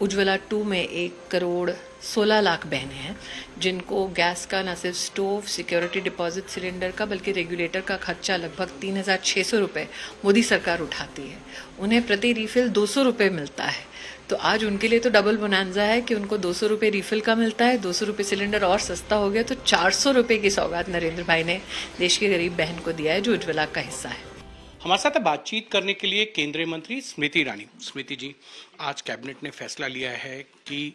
उज्ज्वला 2 में 1,16,00,000 बहनें हैं जिनको गैस का न सिर्फ स्टोव, सिक्योरिटी डिपॉजिट सिलेंडर का बल्कि रेगुलेटर का खर्चा लगभग 3,600 रुपये मोदी सरकार उठाती है। उन्हें प्रति रिफिल 200 रुपये मिलता है। तो आज उनके लिए तो डबल बोनांजा है कि उनको 200 रुपये रिफिल का मिलता है, 200 रुपये सिलेंडर और सस्ता हो गया, तो 400 रुपये की सौगात नरेंद्र भाई ने देश की गरीब बहन को दिया है जो उज्ज्वला का हिस्सा है। हमारे साथ बातचीत करने के लिए केंद्रीय मंत्री स्मृति ईरानी। स्मृति जी, आज कैबिनेट ने फैसला लिया है कि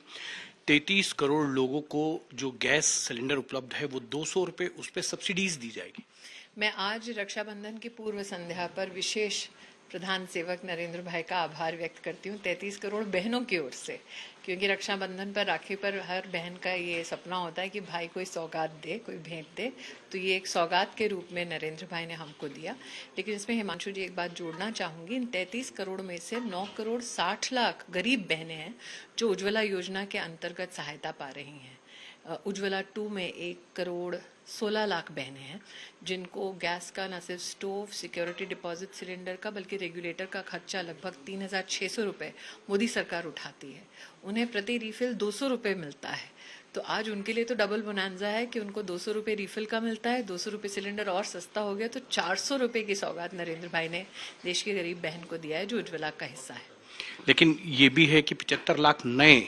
33 करोड़ लोगों को जो गैस सिलेंडर उपलब्ध है वो 200 रुपये उस पर सब्सिडीज दी जाएगी। मैं आज रक्षाबंधन की पूर्व संध्या पर विशेष प्रधान सेवक नरेंद्र भाई का आभार व्यक्त करती हूँ 33 करोड़ बहनों की ओर से, क्योंकि रक्षाबंधन पर, राखी पर हर बहन का ये सपना होता है कि भाई कोई सौगात दे, कोई भेंट दे। तो ये एक सौगात के रूप में नरेंद्र भाई ने हमको दिया। लेकिन इसमें हिमांशु जी एक बात जोड़ना चाहूँगी, इन 33 करोड़ में से 9,60,00,000 गरीब बहनें हैं जो उज्ज्वला योजना के अंतर्गत सहायता पा रही हैं। उज्ज्वला 2 में 1,16,00,000 बहनें हैं जिनको गैस का न सिर्फ स्टोव, सिक्योरिटी डिपॉजिट सिलेंडर का बल्कि रेगुलेटर का खर्चा लगभग 3,600 रुपये मोदी सरकार उठाती है। उन्हें प्रति रिफिल 200 रुपये मिलता है। तो आज उनके लिए तो डबल बोनांजा है कि उनको 200 रुपये रिफिल का मिलता है, 200 रुपये सिलेंडर और सस्ता हो गया, तो 400 रुपये की सौगात नरेंद्र भाई ने देश की गरीब बहन को दिया है जो उज्ज्वला का हिस्सा है। लेकिन ये भी है कि 75 लाख नए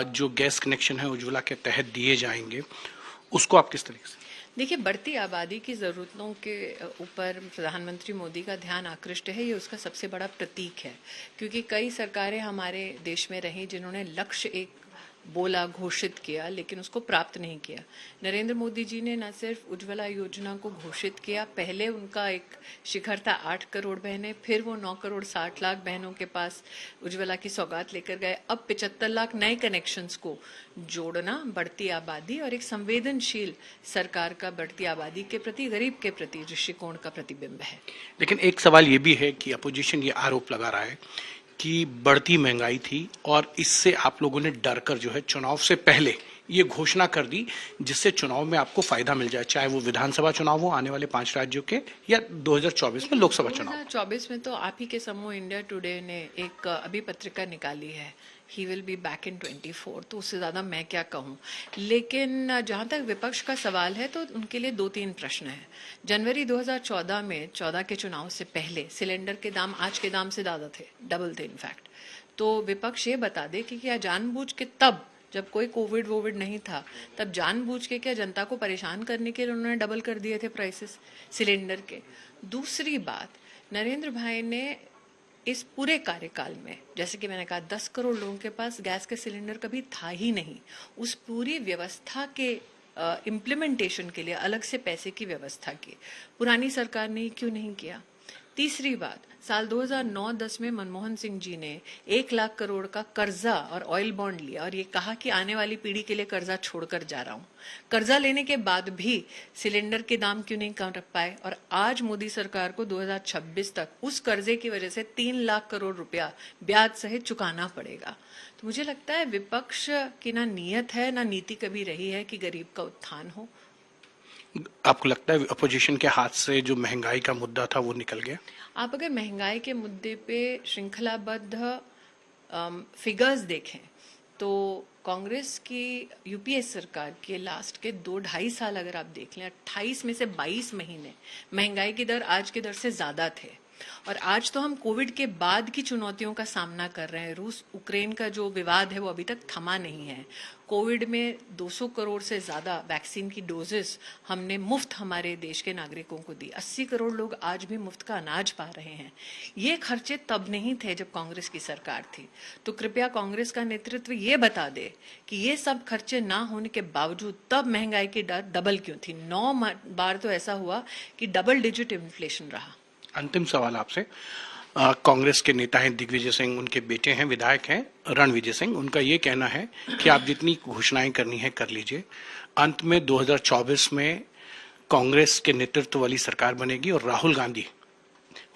जो गैस कनेक्शन है उज्ज्वला के तहत दिए जाएंगे, उसको आप किस तरीके से? देखिए, बढ़ती आबादी की ज़रूरतों के ऊपर प्रधानमंत्री मोदी का ध्यान आकृष्ट है, ये उसका सबसे बड़ा प्रतीक है। क्योंकि कई सरकारें हमारे देश में रहीं जिन्होंने लक्ष्य एक बोला, घोषित किया, लेकिन उसको प्राप्त नहीं किया। नरेंद्र मोदी जी ने न सिर्फ उज्ज्वला योजना को घोषित किया, पहले उनका एक शिखर था 8 करोड़ बहनें, फिर वो 9,60,00,000 बहनों के पास उज्ज्वला की सौगात लेकर गए। अब 75 लाख नए कनेक्शंस को जोड़ना बढ़ती आबादी और एक संवेदनशील सरकार का बढ़ती आबादी के प्रति, गरीब के प्रति दृष्टिकोण का प्रतिबिंब है। लेकिन एक सवाल ये भी है कि अपोजिशन ये आरोप लगा रहा है कि बढ़ती महंगाई थी और इससे आप लोगों ने डर कर जो है चुनाव से पहले ये घोषणा कर दी जिससे चुनाव में आपको फायदा मिल जाए, चाहे वो विधानसभा चुनाव हो आने वाले 5 राज्यों के या 2024 में लोकसभा चुनाव। 2024 में तो आप ही के समूह इंडिया टुडे ने एक अभी पत्रिका निकाली है, he will be back in 24, तो उससे ज्यादा मैं क्या कहूँ। लेकिन जहां तक विपक्ष का सवाल है तो उनके लिए 2-3 प्रश्न हैं। जनवरी 2014 में 14 के चुनाव से पहले सिलेंडर के दाम आज के दाम से ज्यादा थे, डबल थे इनफैक्ट। तो विपक्ष ये बता दे कि क्या जानबूझ के, तब जब कोई कोविड नहीं था, तब जानबूझ के क्या जनता को परेशान करने के लिए उन्होंने डबल कर दिए थे प्राइसेस सिलेंडर के। दूसरी बात, नरेंद्र भाई ने इस पूरे कार्यकाल में, जैसे कि मैंने कहा, 10 करोड़ लोगों के पास गैस के सिलेंडर कभी था ही नहीं। उस पूरी व्यवस्था के इम्प्लीमेंटेशन के लिए अलग से पैसे की व्यवस्था की पुरानी सरकार ने क्यों नहीं किया। तीसरी बात, साल 2009-10 में मनमोहन सिंह जी ने 1 लाख करोड़ का कर्जा और ऑयल बॉन्ड लिया और ये कहा कि आने वाली पीढ़ी के लिए कर्जा छोड़कर जा रहा हूं। कर्जा लेने के बाद भी सिलेंडर के दाम क्यों नहीं कम रख पाए, और आज मोदी सरकार को 2026 तक उस कर्जे की वजह से 3 लाख करोड़ रुपया ब्याज सहित चुकाना पड़ेगा। तो मुझे लगता है विपक्ष की ना नीयत है ना नीति कभी रही है कि गरीब का उत्थान हो। आपको लगता है अपोजिशन के हाथ से जो महंगाई का मुद्दा था वो निकल गया? आप अगर महंगाई के मुद्दे पे श्रृंखलाबद्ध फिगर्स देखें तो कांग्रेस की यूपीए सरकार के लास्ट के 2-2.5 साल अगर आप देख लें, 28 में से 22 महीने महंगाई की दर आज की दर से ज्यादा थे। और आज तो हम कोविड के बाद की चुनौतियों का सामना कर रहे हैं। रूस यूक्रेन का जो विवाद है वो अभी तक थमा नहीं है। कोविड में 200 करोड़ से ज्यादा वैक्सीन की डोजेस हमने मुफ्त हमारे देश के नागरिकों को दी। 80 करोड़ लोग आज भी मुफ्त का अनाज पा रहे हैं। ये खर्चे तब नहीं थे जब कांग्रेस की सरकार थी। तो कृपया कांग्रेस का नेतृत्व ये बता दे कि ये सब खर्चे ना होने के बावजूद तब महंगाई की दर डबल क्यों थी। 9 बार तो ऐसा हुआ कि डबल डिजिट इन्फ्लेशन रहा। अंतिम सवाल आपसे, कांग्रेस के नेता हैं दिग्विजय सिंह, उनके बेटे हैं, विधायक हैं रणविजय सिंह। उनका ये कहना है कि आप जितनी घोषणाएं करनी है कर लीजिए, अंत में 2024 में कांग्रेस के नेतृत्व वाली सरकार बनेगी और राहुल गांधी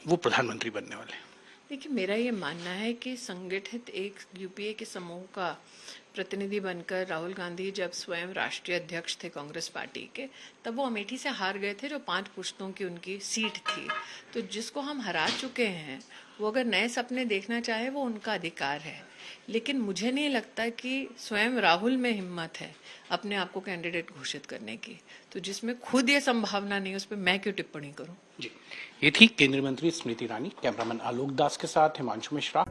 वो प्रधानमंत्री बनने वाले हैं। देखिए, मेरा ये मानना है कि संगठित एक यूपीए के समूह का प्रतिनिधि बनकर राहुल गांधी जब स्वयं राष्ट्रीय अध्यक्ष थे कांग्रेस पार्टी के, तब वो अमेठी से हार गए थे जो 5 पुश्तों की उनकी सीट थी। तो जिसको हम हरा चुके हैं वो अगर नए सपने देखना चाहे वो उनका अधिकार है। लेकिन मुझे नहीं लगता कि स्वयं राहुल में हिम्मत है अपने आप को कैंडिडेट घोषित करने की। तो जिसमें खुद ये संभावना नहीं, उस पर मैं क्यों टिप्पणी करूं। जी, ये थी केंद्रीय मंत्री स्मृति ईरानी। कैमरामैन आलोक दास के साथ हिमांशु मिश्रा।